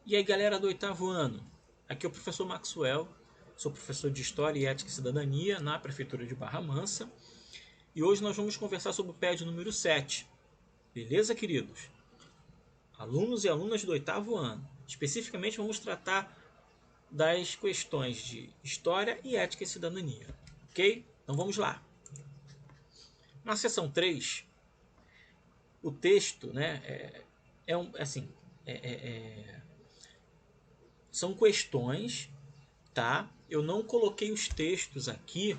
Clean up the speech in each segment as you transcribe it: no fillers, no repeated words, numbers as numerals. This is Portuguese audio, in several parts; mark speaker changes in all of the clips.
Speaker 1: E aí, galera do oitavo ano, aqui é o professor Maxwell, sou professor de História e Ética e Cidadania na Prefeitura de Barra Mansa, e hoje nós vamos conversar sobre o PED número 7. Beleza, queridos? Alunos e alunas do oitavo ano. Especificamente vamos tratar das questões de História e Ética e Cidadania, ok? Então vamos lá. Na seção 3, o texto, né, são questões, tá? Eu não coloquei os textos aqui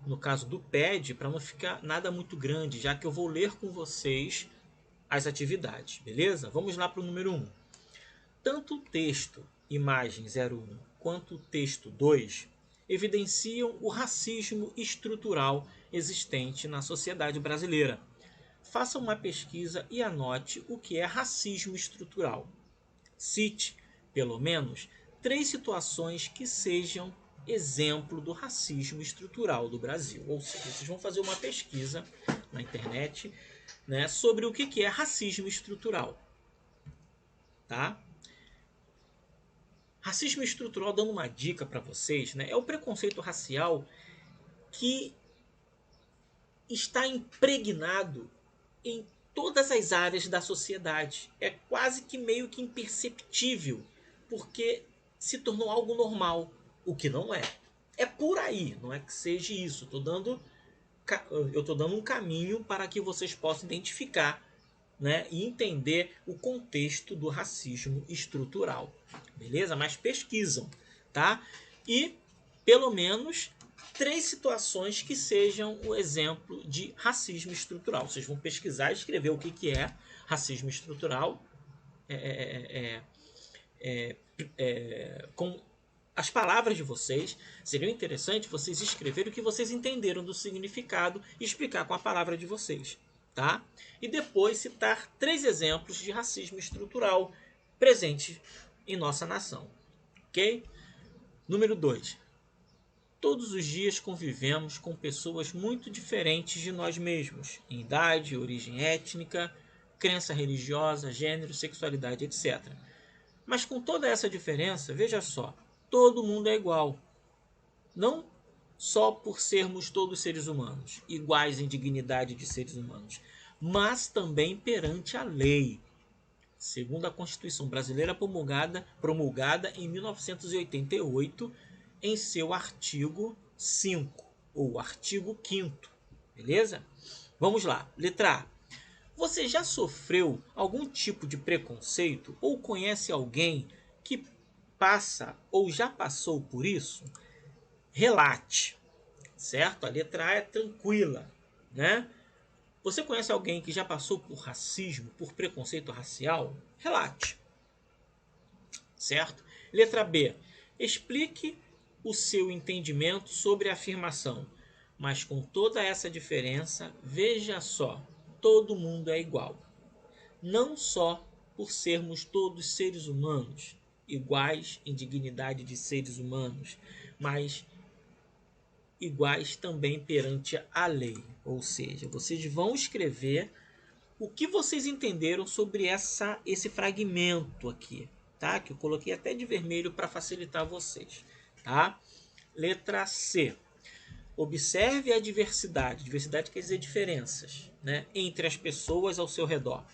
Speaker 1: no caso do PED para não ficar nada muito grande, já que eu vou ler com vocês as atividades, beleza? Vamos lá para o número 1. Tanto o texto imagem 01 quanto o texto 2 evidenciam o racismo estrutural existente na sociedade brasileira. Faça uma pesquisa e anote o que é racismo estrutural. Cite, pelo menos, 3 situações que sejam exemplo do racismo estrutural do Brasil. Ou seja, vocês vão fazer uma pesquisa na internet, né, sobre o que é racismo estrutural. Tá? Racismo estrutural, dando uma dica para vocês, né, é o preconceito racial que está impregnado em todas as áreas da sociedade. É quase que meio que imperceptível, porque se tornou algo normal, o que não é. É por aí, não é que seja isso. Eu estou dando um caminho para que vocês possam identificar, né, e entender o contexto do racismo estrutural. Beleza? Mas pesquisam, tá? E pelo menos 3 situações que sejam o exemplo de racismo estrutural. Vocês vão pesquisar e escrever o que é racismo estrutural com as palavras de vocês. Seria interessante vocês escreverem o que vocês entenderam do significado e explicar com a palavra de vocês. Tá? E depois citar 3 exemplos de racismo estrutural presente em nossa nação. Ok? Número 2. Todos os dias convivemos com pessoas muito diferentes de nós mesmos, em idade, origem étnica, crença religiosa, gênero, sexualidade, etc. Mas com toda essa diferença, veja só, todo mundo é igual. Não só por sermos todos seres humanos, iguais em dignidade de seres humanos, mas também perante a lei, segundo a Constituição Brasileira promulgada em 1988, em seu artigo 5, ou artigo 5º. Beleza? Vamos lá. Letra A. Você já sofreu algum tipo de preconceito ou conhece alguém que passa ou já passou por isso? Relate, certo? A letra A é tranquila, né? Você conhece alguém que já passou por racismo, por preconceito racial? Relate, certo? Letra B. Explique o seu entendimento sobre a afirmação. Mas com toda essa diferença, veja só, todo mundo é igual. Não só por sermos todos seres humanos, iguais em dignidade de seres humanos, mas iguais também perante a lei. Ou seja, vocês vão escrever o que vocês entenderam sobre esse fragmento aqui, tá? Que eu coloquei até de vermelho para facilitar vocês, tá? Letra C. Observe a diversidade. Diversidade quer dizer diferenças, né, entre as pessoas ao seu redor.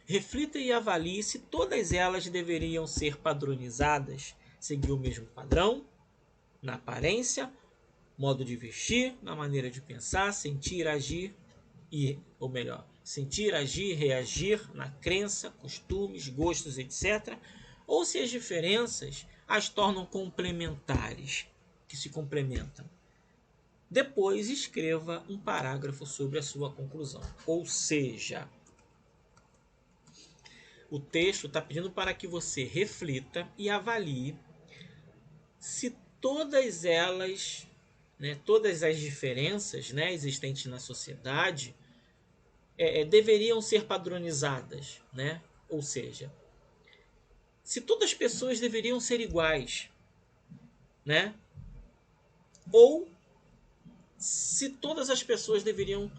Speaker 1: Reflita e avalie se todas elas deveriam ser padronizadas, seguir o mesmo padrão, na aparência, modo de vestir, na maneira de pensar, sentir, agir ou melhor, sentir, agir, reagir, na crença, costumes, gostos, etc. Ou se as diferenças as tornam complementares, que se complementam. Depois escreva um parágrafo sobre a sua conclusão. Ou seja, o texto está pedindo para que você reflita e avalie se todas elas, né, todas as diferenças, né, existentes na sociedade deveriam ser padronizadas, né? Ou seja, se todas as pessoas deveriam ser iguais, né? Ou se todas as pessoas deveriam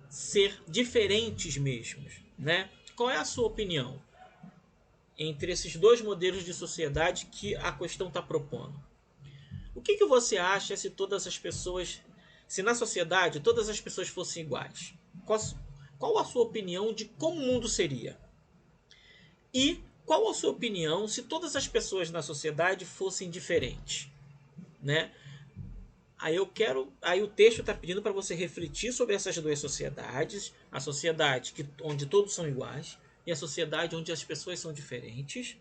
Speaker 1: ser diferentes mesmo, né? Qual é a sua opinião? entre esses dois modelos de sociedade que a questão está propondo. O que você acha se todas as pessoas, se na sociedade todas as pessoas fossem iguais? Qual a sua opinião de como o mundo seria? E qual a sua opinião se todas as pessoas na sociedade fossem diferentes? Né? Aí o texto está pedindo para você refletir sobre essas duas sociedades, a sociedade onde todos são iguais e a sociedade onde as pessoas são diferentes,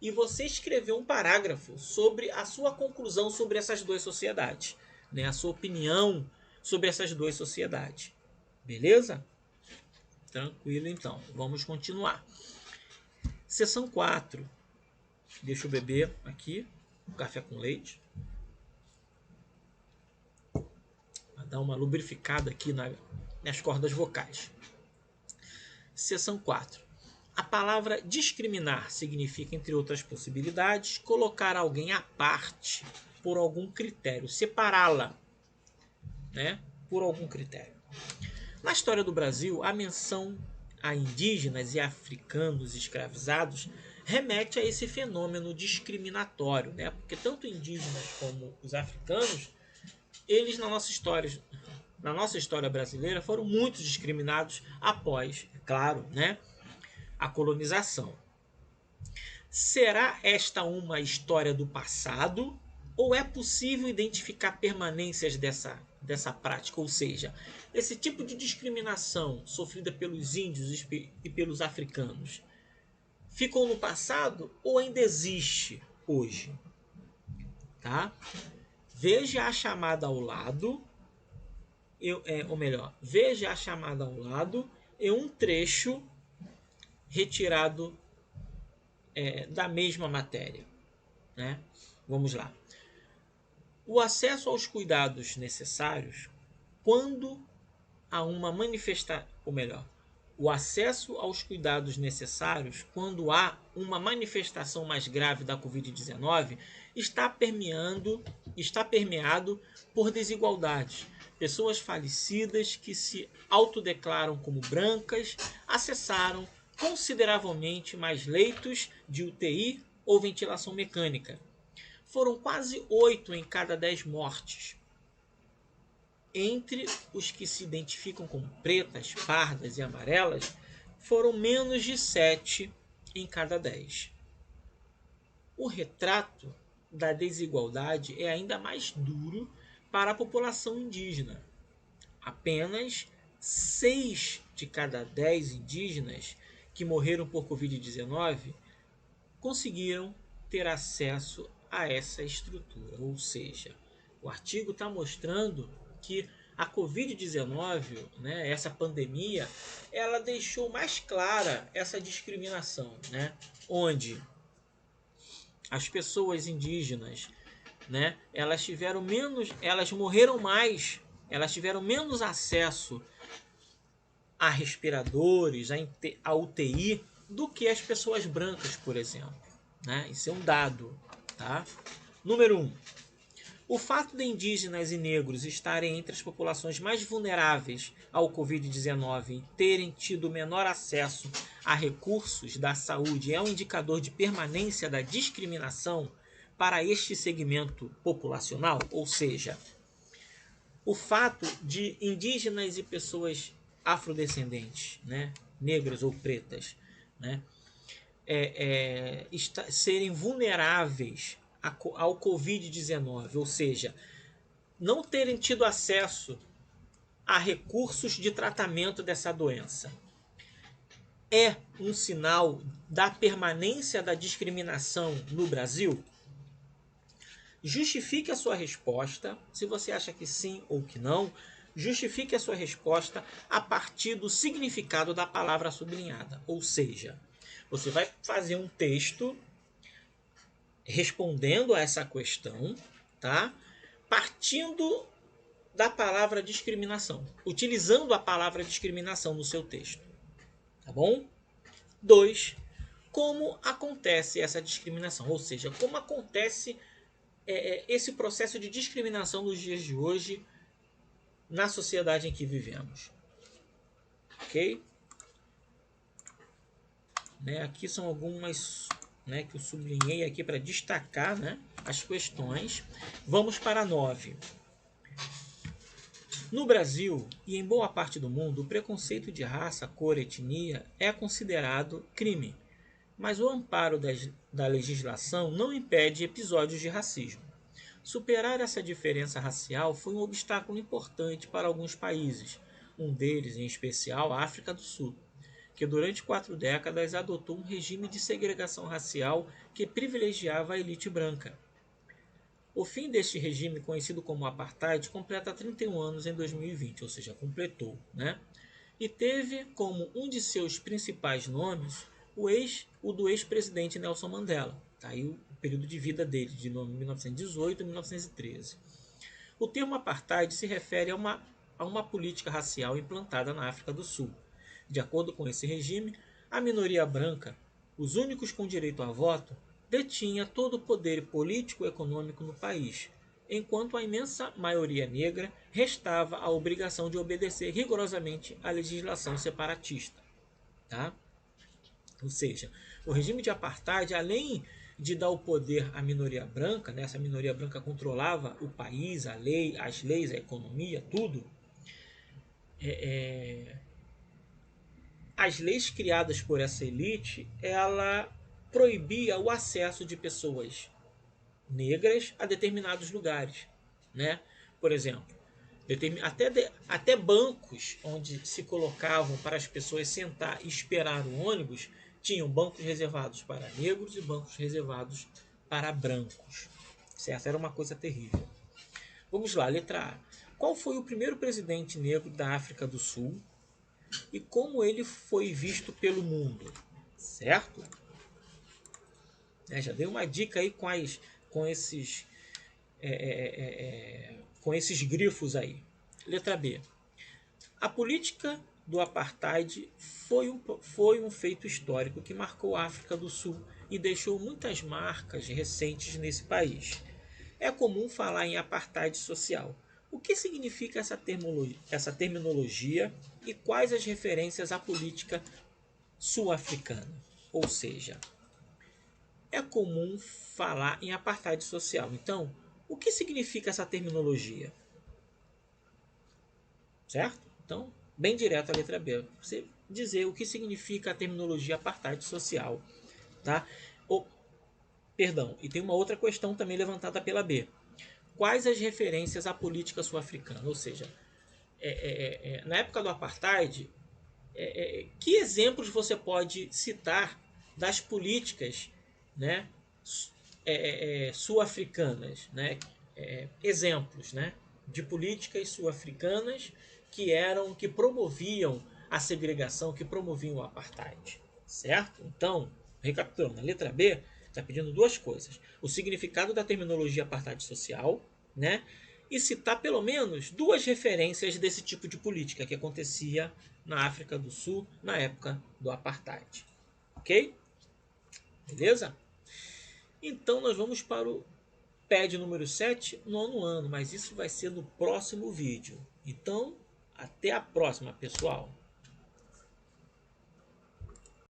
Speaker 1: e você escrever um parágrafo sobre a sua conclusão sobre essas duas sociedades, né? A sua opinião sobre essas duas sociedades. Beleza? Tranquilo, então. Vamos continuar. Seção 4. Deixa eu beber aqui um café com leite. Vai dar uma lubrificada aqui nas cordas vocais. Seção 4. A palavra discriminar significa, entre outras possibilidades, colocar alguém à parte por algum critério, separá-la, né, por algum critério. Na história do Brasil, a menção a indígenas e africanos escravizados remete a esse fenômeno discriminatório, né? Porque tanto indígenas como os africanos, eles na nossa história brasileira foram muito discriminados após, é claro, né, a colonização. Será esta uma história do passado ou é possível identificar permanências dessa prática? Ou seja, esse tipo de discriminação sofrida pelos índios e pelos africanos ficou no passado ou ainda existe hoje? Tá? Veja a chamada ao lado, veja a chamada ao lado e um trecho retirado da mesma matéria, né? Vamos lá. O acesso aos cuidados necessários quando há uma manifestação, ou melhor, o acesso aos cuidados necessários quando há uma manifestação mais grave da Covid-19 está permeado por desigualdades. Pessoas falecidas que se autodeclaram como brancas acessaram consideravelmente mais leitos de UTI ou ventilação mecânica. Foram quase 8 em cada 10 mortes. Entre os que se identificam como pretas, pardas e amarelas, foram menos de 7 em cada 10. O retrato da desigualdade é ainda mais duro para a população indígena. Apenas 6 de cada 10 indígenas que morreram por Covid-19 conseguiram ter acesso a essa estrutura. Ou seja, o artigo está mostrando que a Covid-19, né, essa pandemia, ela deixou mais clara essa discriminação, né, onde as pessoas indígenas, né, elas morreram mais, elas tiveram menos acesso a respiradores, a UTI, do que as pessoas brancas, por exemplo. Né? Isso é um dado. Tá? Número 1. O fato de indígenas e negros estarem entre as populações mais vulneráveis ao Covid-19 e terem tido menor acesso a recursos da saúde é um indicador de permanência da discriminação para este segmento populacional, ou seja, o fato de indígenas e pessoas afrodescendentes, né, negras ou pretas, né, serem vulneráveis ao Covid-19, ou seja, não terem tido acesso a recursos de tratamento dessa doença, é um sinal da permanência da discriminação no Brasil? Justifique a sua resposta, se você acha que sim ou que não, justifique a sua resposta a partir do significado da palavra sublinhada. Ou seja, você vai fazer um texto respondendo a essa questão, tá? Partindo da palavra discriminação, utilizando a palavra discriminação no seu texto. Tá bom? 2. Como acontece essa discriminação? Ou seja, como acontece esse processo de discriminação nos dias de hoje na sociedade em que vivemos. Ok? né? Aqui são algumas, né, que eu sublinhei aqui para destacar, né, as questões. Vamos para a 9. No Brasil e em boa parte do mundo, o preconceito de raça, cor, etnia é considerado crime, mas o amparo da legislação não impede episódios de racismo. Superar essa diferença racial foi um obstáculo importante para alguns países, um deles, em especial, a África do Sul, que durante 4 décadas adotou um regime de segregação racial que privilegiava a elite branca. O fim deste regime, conhecido como apartheid, completa 31 anos em 2020, ou seja, completou, né? E teve como um de seus principais nomes o do ex-presidente Nelson Mandela. Tá aí o período de vida dele, de 1918 a 1913. O termo apartheid se refere a uma política racial implantada na África do Sul. De acordo com esse regime, a minoria branca, os únicos com direito a voto, detinha todo o poder político e econômico no país, enquanto a imensa maioria negra restava a obrigação de obedecer rigorosamente à legislação separatista. Tá? Ou seja, o regime de apartheid, além de dar o poder à minoria branca, né, essa minoria branca controlava o país, a lei, as leis, a economia, tudo. As leis criadas por essa elite, ela proibia o acesso de pessoas negras a determinados lugares, né? Por exemplo, até bancos onde se colocavam para as pessoas sentar e esperar o ônibus tinham bancos reservados para negros e bancos reservados para brancos. Certo? Era uma coisa terrível. Vamos lá, letra A. Qual foi o primeiro presidente negro da África do Sul e como ele foi visto pelo mundo? Certo? Já dei uma dica aí com esses com esses grifos aí. Letra B. A política do apartheid foi um feito histórico que marcou a África do Sul e deixou muitas marcas recentes nesse país. É comum falar em apartheid social. O que significa essa terminologia e quais as referências à política sul-africana? Ou seja, é comum falar em apartheid social. Então, o que significa essa terminologia? Certo? Então, bem direto a letra B. Você dizer o que significa a terminologia apartheid social. Tá? Perdão, e tem uma outra questão também levantada pela B. Quais as referências à política sul-africana? Ou seja, na época do apartheid, que exemplos você pode citar das políticas, né, sul-africanas, né? Exemplos, né, de políticas sul-africanas que promoviam a segregação, que promoviam o apartheid, certo? Então, recapitulando, a letra B está pedindo duas coisas: o significado da terminologia apartheid social, né, e citar pelo menos duas referências desse tipo de política que acontecia na África do Sul na época do apartheid. Ok? Beleza? Então nós vamos para o PED número 7, nono ano, mas isso vai ser no próximo vídeo. Então, até a próxima, pessoal!